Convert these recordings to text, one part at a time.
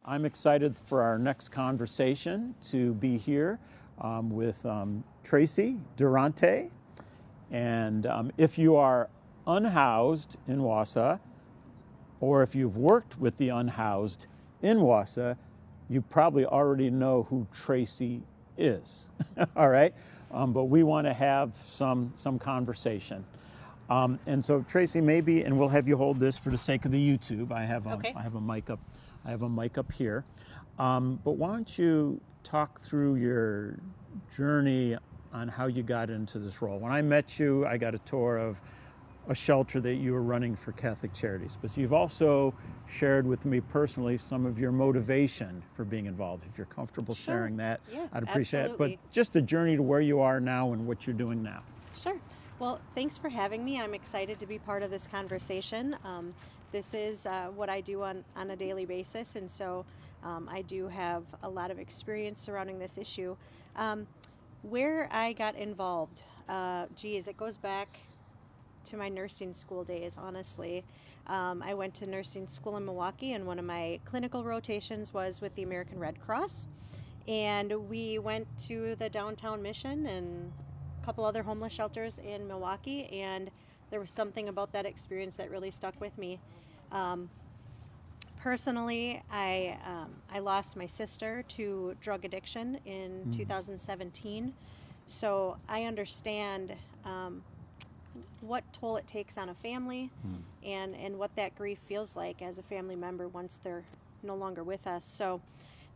I'm excited for our next conversation to be here with Tracy Durante. And if you are unhoused in Wausau, or if you've worked with the unhoused in Wausau, you probably already know who Tracy is. All right, but we want to have some conversation. And so Tracy, maybe, and we'll have you hold this for the sake of the YouTube. I have a mic up. I have a mic up here. But why don't you talk through your journey on how you got into this role? When I met you, I got a tour of a shelter that you were running for Catholic Charities, but you've also shared with me personally some of your motivation for being involved. If you're comfortable sharing that, I'd appreciate absolutely. it. But just the journey to where you are now and what you're doing now. Sure. Well, thanks for having me. I'm excited to be part of this conversation. This is what I do on a daily basis, and so I do have a lot of experience surrounding this issue. Where I got involved, it goes back to my nursing school days, honestly. I went to nursing school in Milwaukee, and one of my clinical rotations was with the American Red Cross. And we went to the downtown mission and a couple other homeless shelters in Milwaukee, and there was something about that experience that really stuck with me. Personally, I lost my sister to drug addiction in 2017, so I understand what toll it takes on a family and what that grief feels like as a family member once they're no longer with us. So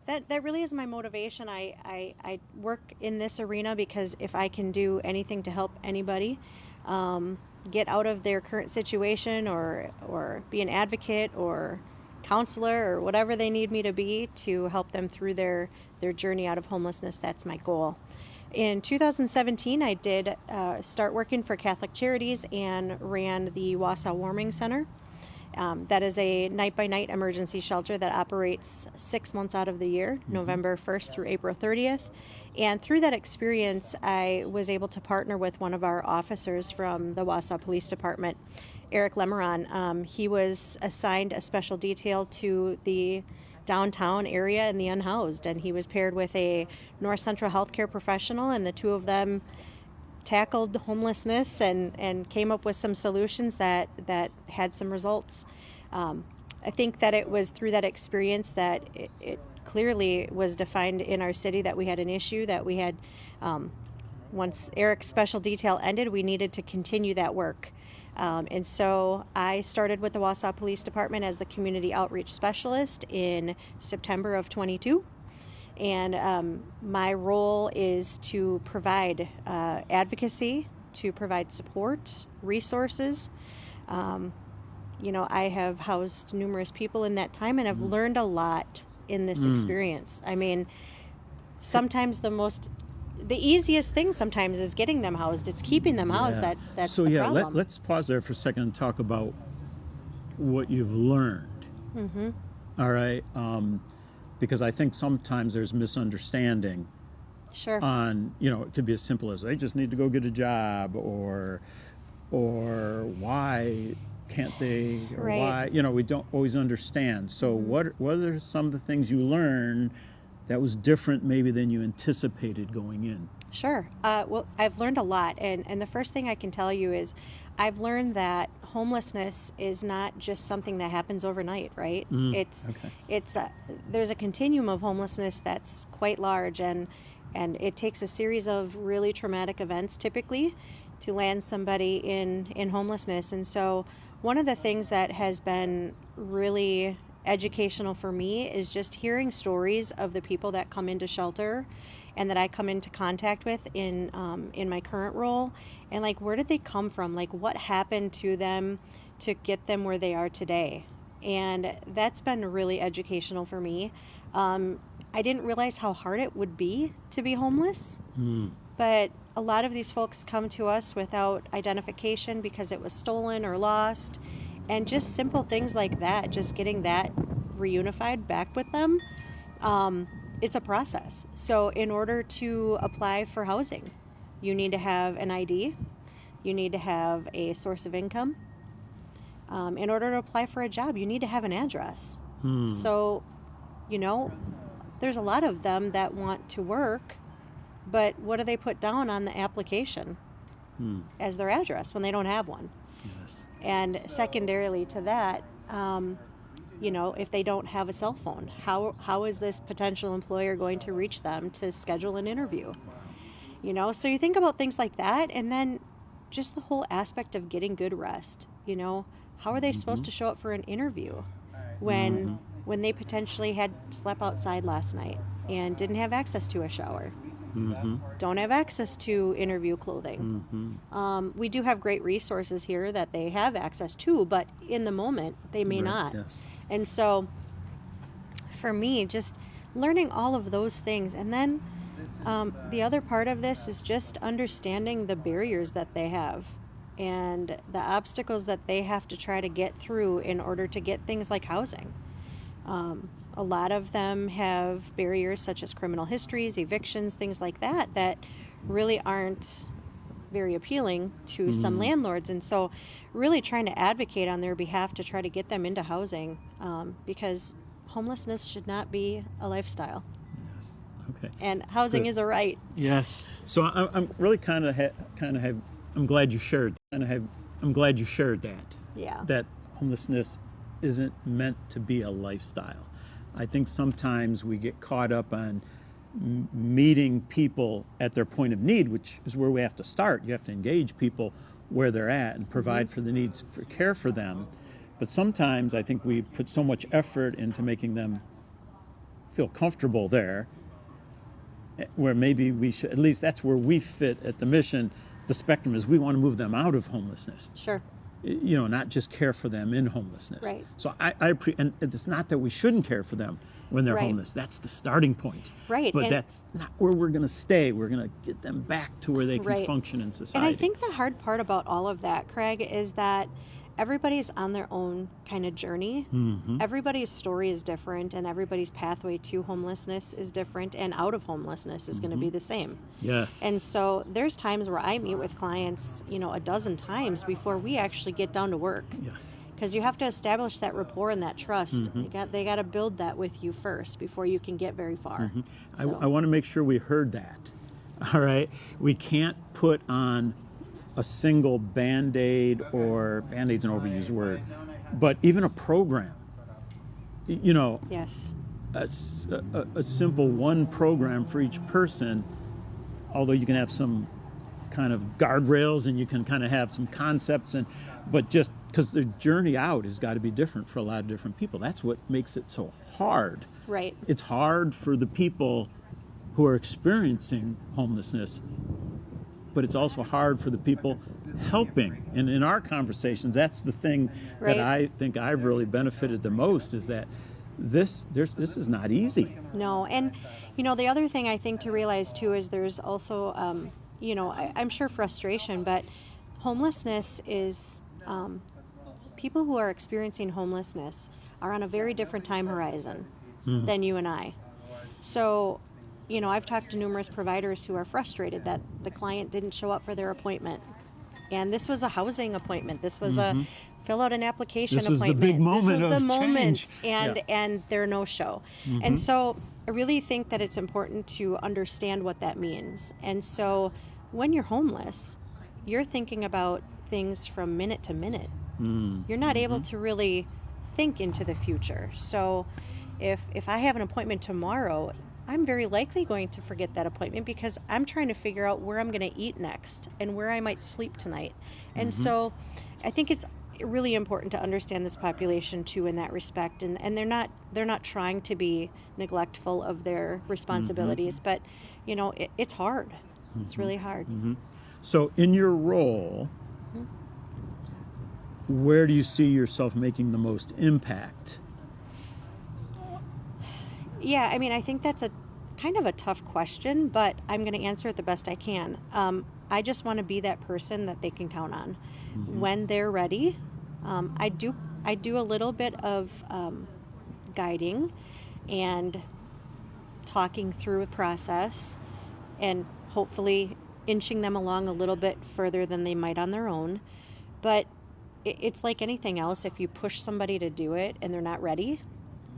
that really is my motivation. I work in this arena because if I can do anything to help anybody get out of their current situation or be an advocate or counselor or whatever they need me to be to help them through their journey out of homelessness, that's my goal. In 2017, I did start working for Catholic Charities and ran the Wausau Warming Center. That is a night-by-night emergency shelter that operates 6 months out of the year, November 1st through April 30th. And through that experience, I was able to partner with one of our officers from the Wausau Police Department, Eric Lemeron. He was assigned a special detail to the downtown area and the unhoused, and he was paired with a North Central healthcare professional, and the two of them tackled homelessness and came up with some solutions that had some results. I think that it was through that experience that it clearly was defined in our city that we had an issue, that we had, once Eric's special detail ended, we needed to continue that work. And so I started with the Wausau Police Department as the community outreach specialist in September of 22. And my role is to provide advocacy, to provide support, resources. I have housed numerous people in that time, and I've learned a lot in this experience. I mean, sometimes the easiest thing sometimes is getting them housed. It's keeping them housed that's the problem. Let's pause there for a second and talk about what you've learned. All right, because I think sometimes there's misunderstanding. Sure. On, it could be as simple as they just need to go get a job, or why can't they, or right. why, we don't always understand. So what are some of the things you learned that was different maybe than you anticipated going in? Sure. Well, I've learned a lot. And the first thing I can tell you is I've learned that homelessness is not just something that happens overnight, right? There's a continuum of homelessness that's quite large, and it takes a series of really traumatic events typically to land somebody in homelessness. And so one of the things that has been really educational for me is just hearing stories of the people that come into shelter and that I come into contact with in my current role, and like, where did they come from? Like, what happened to them to get them where they are today? And that's been really educational for me. I didn't realize how hard it would be to be homeless, but a lot of these folks come to us without identification because it was stolen or lost. And just simple things like that, just getting that reunified back with them, it's a process. So in order to apply for housing, you need to have an ID, you need to have a source of income. In order to apply for a job, you need to have an address. So you know, there's a lot of them that want to work, but what do they put down on the application as their address when they don't have one? Yes. And secondarily to that, you know, if they don't have a cell phone, how is this potential employer going to reach them to schedule an interview? You know, so you think about things like that, and then just the whole aspect of getting good rest. You know, how are they supposed to show up for an interview when they potentially had slept outside last night and didn't have access to a shower? Don't have access to interview clothing. We do have great resources here that they have access to, but in the moment they may not. Yes. And so for me, just learning all of those things, and then the other part of this is just understanding the barriers that they have and the obstacles that they have to try to get through in order to get things like housing. A lot of them have barriers such as criminal histories, evictions, things like that, that really aren't very appealing to some landlords. And so really trying to advocate on their behalf to try to get them into housing, because homelessness should not be a lifestyle. Yes. Okay. And housing is a right. Yes. So I'm really I'm glad you shared. I'm glad you shared that. Yeah. That homelessness isn't meant to be a lifestyle. I think sometimes we get caught up on meeting people at their point of need, which is where we have to start. You have to engage people where they're at and provide for the needs for care for them. But sometimes I think we put so much effort into making them feel comfortable there, where maybe we should, at least that's where we fit at the mission. The spectrum is we want to move them out of homelessness. Sure. You know, not just care for them in homelessness. Right. So and it's not that we shouldn't care for them when they're Right. homeless. That's the starting point. Right. But And- that's not where we're going to stay. We're going to get them back to where they can Right. function in society. And I think the hard part about all of that, Craig, is that everybody's on their own kind of journey. Everybody's story is different, and everybody's pathway to homelessness is different, and out of homelessness is going to be the same. Yes. And so there's times where I meet with clients, you know, a dozen times before we actually get down to work. Yes. Because you have to establish that rapport and that trust. They got to build that with you first before you can get very far. So, I want to make sure we heard that. All right. We can't put on a single Band-Aid, or Band-Aid's an overused word, but even a program. You know, yes. a simple one program for each person, although you can have some kind of guardrails and you can kind of have some concepts, but just because the journey out has got to be different for a lot of different people. That's what makes it so hard. Right. It's hard for the people who are experiencing homelessness, but it's also hard for the people helping. And in our conversations, that's the thing Right. that I think I've really benefited the most, is that this is not easy. No, and you know, the other thing I think to realize too is there's also, you know, I'm sure frustration, but homelessness is, people who are experiencing homelessness are on a very different time horizon than you and I. So, you know, I've talked to numerous providers who are frustrated that the client didn't show up for their appointment. And this was a housing appointment. This was a fill out an application This was the appointment. big moment This was the of moment, change. and Yeah. and they're no show. And so I really think that it's important to understand what that means. And so when you're homeless, you're thinking about things from minute to minute. You're not able to really think into the future. So if I have an appointment tomorrow, I'm very likely going to forget that appointment because I'm trying to figure out where I'm going to eat next and where I might sleep tonight. And so I think it's really important to understand this population too in that respect. And they're not trying to be neglectful of their responsibilities, but you know, it's hard. It's really hard. So in your role, where do you see yourself making the most impact? Yeah, I mean, I think that's a kind of a tough question, but I'm going to answer it the best I can. I just want to be that person that they can count on when they're ready. I do a little bit of guiding and talking through a process, and hopefully inching them along a little bit further than they might on their own. But it's like anything else. If you push somebody to do it and they're not ready,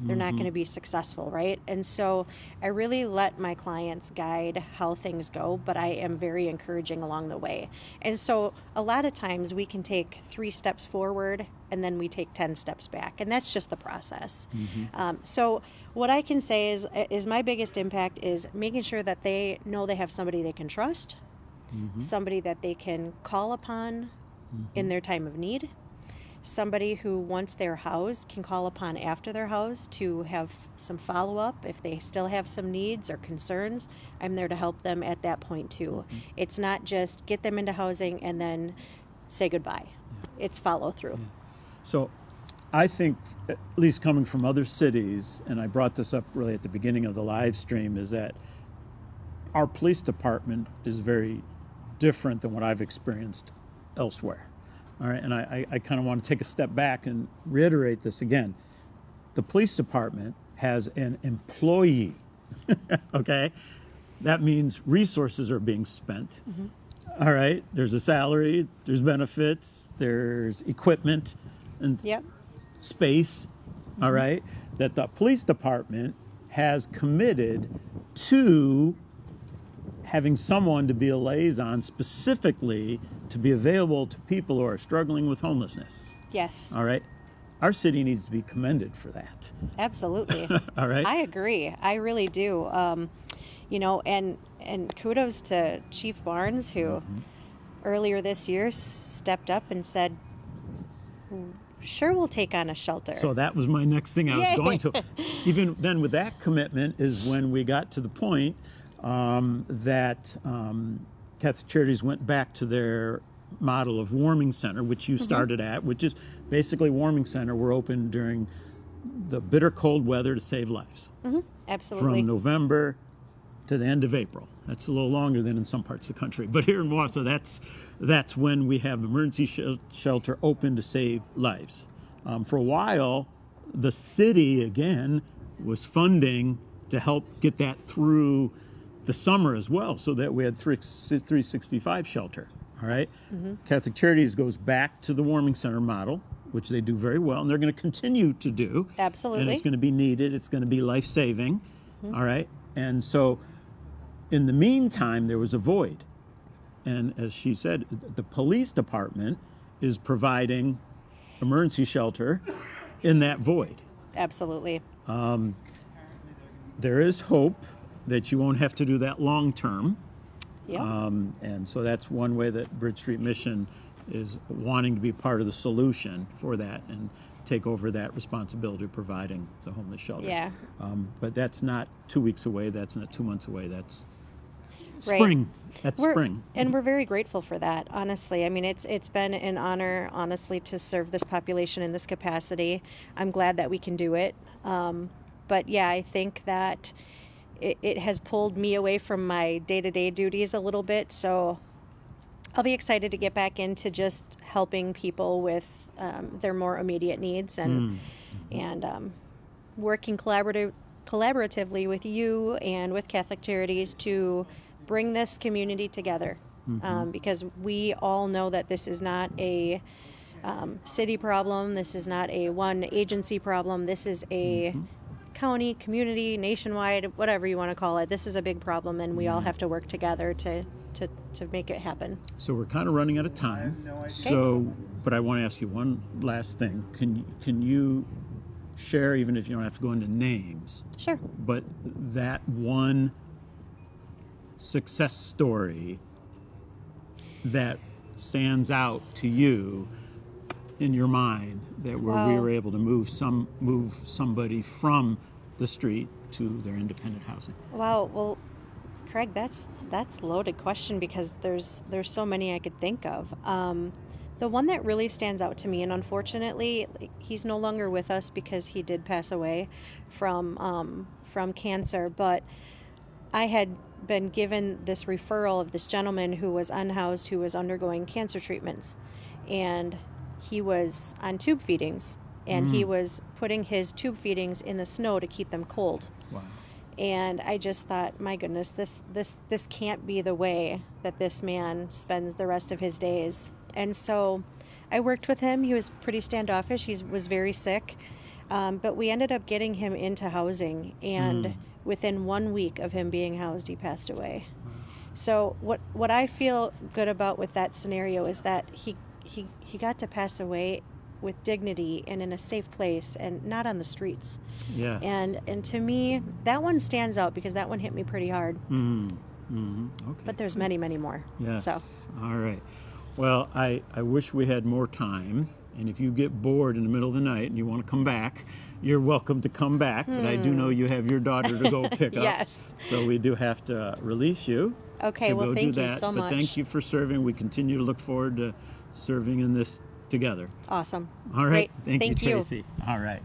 they're not going to be successful, right? And so I really let my clients guide how things go, but I am very encouraging along the way. And so a lot of times we can take 3 steps forward and then we take 10 steps back, and that's just the process. So what I can say is my biggest impact is making sure that they know they have somebody they can trust, somebody that they can call upon in their time of need, somebody who, once they're housed, can call upon after they're housed to have some follow-up. If they still have some needs or concerns, I'm there to help them at that point too. It's not just get them into housing and then say goodbye. It's follow through. So I think, at least coming from other cities, and I brought this up really at the beginning of the live stream, is that our police department is very different than what I've experienced elsewhere. All right, and I kind of want to take a step back and reiterate this again. The police department has an employee, okay? That means resources are being spent. All right, there's a salary, there's benefits, there's equipment and space, all right, that the police department has committed to having someone to be a liaison specifically to be available to people who are struggling with homelessness. Yes. All right. Our city needs to be commended for that. Absolutely. All right. I agree. I really do. And kudos to Chief Barnes, who earlier this year stepped up and said, sure, we'll take on a shelter. So that was my next thing I was going to. Even then with that commitment is when we got to the point that Catholic Charities went back to their model of warming center, which you started at, which is basically warming center. We're open during the bitter cold weather to save lives. Absolutely. From November to the end of April. That's a little longer than in some parts of the country. But here in Wausau, that's when we have emergency shelter open to save lives. For a while, the city, again, was funding to help get that through the summer as well, so that we had 365 shelter, all right? Catholic Charities goes back to the warming center model, which they do very well, and they're going to continue to do. Absolutely. And it's going to be needed. It's going to be life-saving, all right? And so in the meantime, there was a void. And as she said, the police department is providing emergency shelter in that void. Absolutely. There is hope that you won't have to do that long term. And so that's one way that Bridge Street Mission is wanting to be part of the solution for that and take over that responsibility of providing the homeless shelter. But that's not 2 weeks away. That's not 2 months away. That's spring. That's spring. And we're very grateful for that, honestly. I mean, it's been an honor, honestly, to serve this population in this capacity. I'm glad that we can do it. But yeah, I think that it has pulled me away from my day-to-day duties a little bit. So I'll be excited to get back into just helping people with their more immediate needs and working collaboratively with you and with Catholic Charities to bring this community together. Because we all know that this is not a city problem. This is not a one agency problem. This is a county, community, nationwide, whatever you want to call it. This is a big problem, and we all have to work together to make it happen. So we're kind of running out of time. So, but I want to ask you one last thing. Can you share, even if you don't have to go into names? Sure. But that one success story that stands out to you in your mind, that where we were able to move somebody from the street to their independent housing? Wow. Well, Craig, that's a loaded question because there's so many I could think of. The one that really stands out to me, and unfortunately, he's no longer with us because he did pass away from cancer, but I had been given this referral of this gentleman who was unhoused, who was undergoing cancer treatments, and he was on tube feedings, and he was putting his tube feedings in the snow to keep them cold. Wow. And I just thought, my goodness, this can't be the way that this man spends the rest of his days. And so I worked with him. He was pretty standoffish. He was very sick. But we ended up getting him into housing, and within 1 week of him being housed, he passed away. So what I feel good about with that scenario is that he got to pass away with dignity and in a safe place and not on the streets. Yes. And to me, that one stands out because that one hit me pretty hard. Okay. But there's many, many more. Yes. So. All right. Well, I wish we had more time. And if you get bored in the middle of the night and you want to come back, you're welcome to come back. But I do know you have your daughter to go pick up. Yes. So we do have to release you. Okay, well, thank you so much. But thank you for serving. We continue to look forward to serving in this together. Awesome. All right. Great. Thank you, Thank you. Tracy. All right.